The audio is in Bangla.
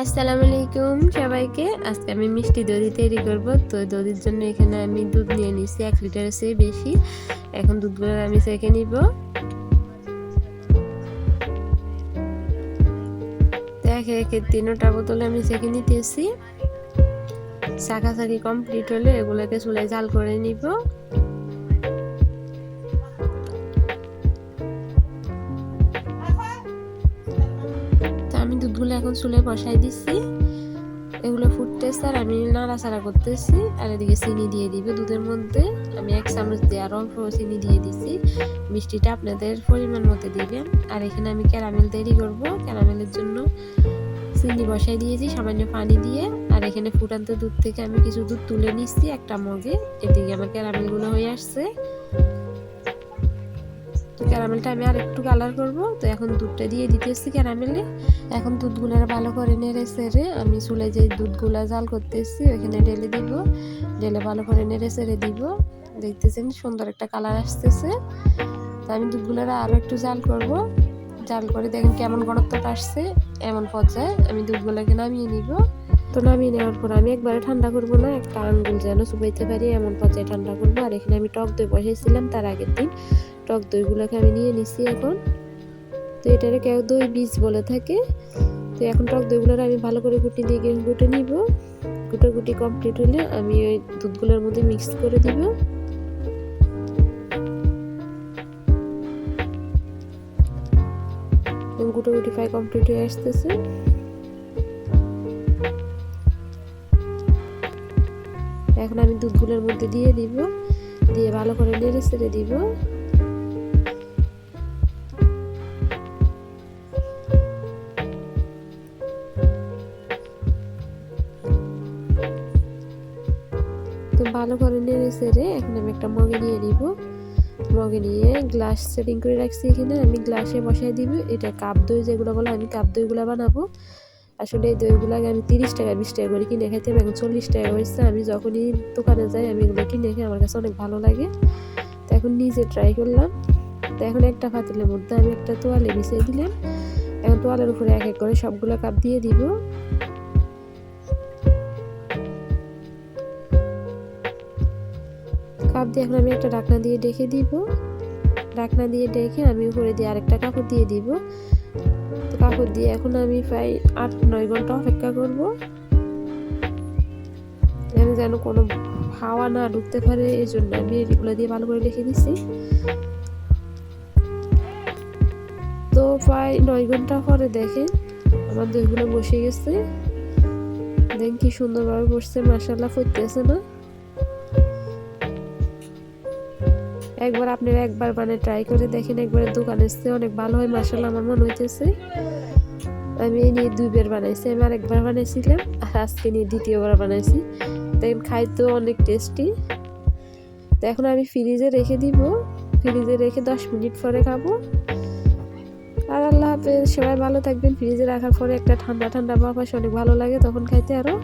আসসালামু আলাইকুম সবাইকে। আজকে আমি মিষ্টি দধি তৈরি করব। তো দধির জন্য এখানে আমি দুধ নিয়ে নিচ্ছি 1 লিটারের চেয়ে বেশি। এখন দুধগুলো আমি ছেঁকে নিব। একে একে 3টা বোতলে আমি ছেঁকে নিতেছি। ছাঁকাছাঁকি কমপ্লিট হলে এগুলোকে চুলায় জাল করে নিব। তো আমি দুধগুলো এখন চুলায় বসাই দিচ্ছি। এগুলো ফুটতেছে আর আমি নাড়াচাড়া করতেছি। আর এদিকে চিনি দিয়ে দিব দুধের মধ্যে। আমি 1 চামচ দিয়ে আর অল্প চিনি দিয়ে দিচ্ছি। মিষ্টিটা আপনাদের পরিমাণ মতো দিবেন। আর এখানে আমি ক্যারামেল তৈরি করব। ক্যারামেলের জন্য চিনি বসাই দিয়েছি সামান্য পানি দিয়ে। আর এখানে ফুটান্ত দুধ থেকে আমি কিছু দুধ তুলে নিচ্ছি একটা মগে। এদিকে আমার ক্যারামেলগুলো হয়ে আসছে। তো ক্যারামেলটা আমি আর একটু কালার করব। তো এখন দুধটা দিয়ে দিতেছি ক্যারামেলে। এখন দুধগুলো ভালো করে নেড়ে চেড়ে আমি চুলায় যে দুধগুলা জাল করতেছি ওখানে ঢেলে দিব। ঢেলে ভালো করে নেড়ে চেড়ে দিব। দেখতেছেন সুন্দর একটা কালার আসতেছে। তো আমি দুধগুলো আরো একটু জাল করব। জাল করে দেখেন কেমন ঘনত্বটা আসছে। এমন পর্যায়ে আমি দুধগুলোকে নামিয়ে নিব। তো নামিয়ে নেওয়ার পর আমি একবারে ঠান্ডা করবো না, একটা আঙ্গুল যেন চুবাইতে পারি এমন পর্যায়ে ঠান্ডা করবো। আর এখানে আমি টক দই বসাইছিলাম তার আগের দিন। টক দইগুলোকে আমি নিয়ে নিচ্ছি এখন। তো এটারে কেউ দই বীজ বলে থাকে। তো এখন টক দইগুলো আমি ভালো করে গুটি দিয়ে গুটে নিব। গুটি কমপ্লিট হলে আমি ওই দুধগুলোর মধ্যে মিক্স করে দিব। গুটি ফ্রাই কমপ্লিট হয়ে আসতেছে। এখন আমি দুধগুলোর মধ্যে দিয়ে দিব। দিয়ে ভালো করে নেড়ে চেড়ে দিব। তো ভালো করে নেড়ে চেড়ে এখন আমি একটা মগে নিয়ে নিব। মগে নিয়ে গ্লাস সেটিং করে রাখছি। এখানে আমি গ্লাসে বসাই দিব। এটা কাপ দই যেগুলো বলে, আমি কাপ দইগুলো বানাবো। আসলে এই দইগুলোকে আমি 30 টাকা 20 টাকা করে কিনে খাইতে, এখন 40 টাকা হয়েছে। আমি যখনই দোকানে যাই আমি এগুলো কিনে খাই, আমার কাছে অনেক ভালো লাগে। তো এখন নিজে ট্রাই করলাম। তো এখন একটা পাতিলের মধ্যে আমি একটা তোয়ালে বিছিয়ে দিলাম। এখন তোয়ালের উপরে এক এক করে সবগুলো কাপ দিয়ে দিব। কাপ দিয়ে এখন আমি একটা ঢাকনা দিয়ে ঢেকে দিব। ঢাকনা দিয়ে ঢেকে আমি উপরে দিয়ে আরেকটা কাপড় দিয়ে দিব। তো কাপড় দিয়ে এখন আমি প্রায় 8-9 ঘন্টা অপেক্ষা করব। যেন কোনো হাওয়া না ঢুকতে পারে, এই জন্য আমি এগুলো দিয়ে ভালো করে রেখে দিচ্ছি। তো প্রায় 9 ঘন্টা পরে দেখেন আমার দইগুলো বসে গেছে। দেখেন কি সুন্দরভাবে বসছে, মাশাআল্লাহ ফুটতেছে না? একবার আপনারা একবার বানিয়ে ট্রাই করে দেখেন। একবার দোকানের চেয়ে অনেক ভালো হয় মাশাআল্লাহ আমার মনে হইতেছে। আমি এই নিয়ে 2 বার বানাইছি। আমি আরেকবার বানাইছিলাম আর আজকে নিয়ে 2য় বার বানাইছি। দেখেন খাইতেও অনেক টেস্টি। তো এখন আমি ফ্রিজে রেখে দিব। ফ্রিজে রেখে 10 মিনিট পরে খাবো। আর আল্লাহ হাফেজ, সবাই ভালো থাকবেন। ফ্রিজে রাখার পরে একটা ঠান্ডা ঠান্ডা ভাব আসে, অনেক ভালো লাগে তখন খাইতে আরো।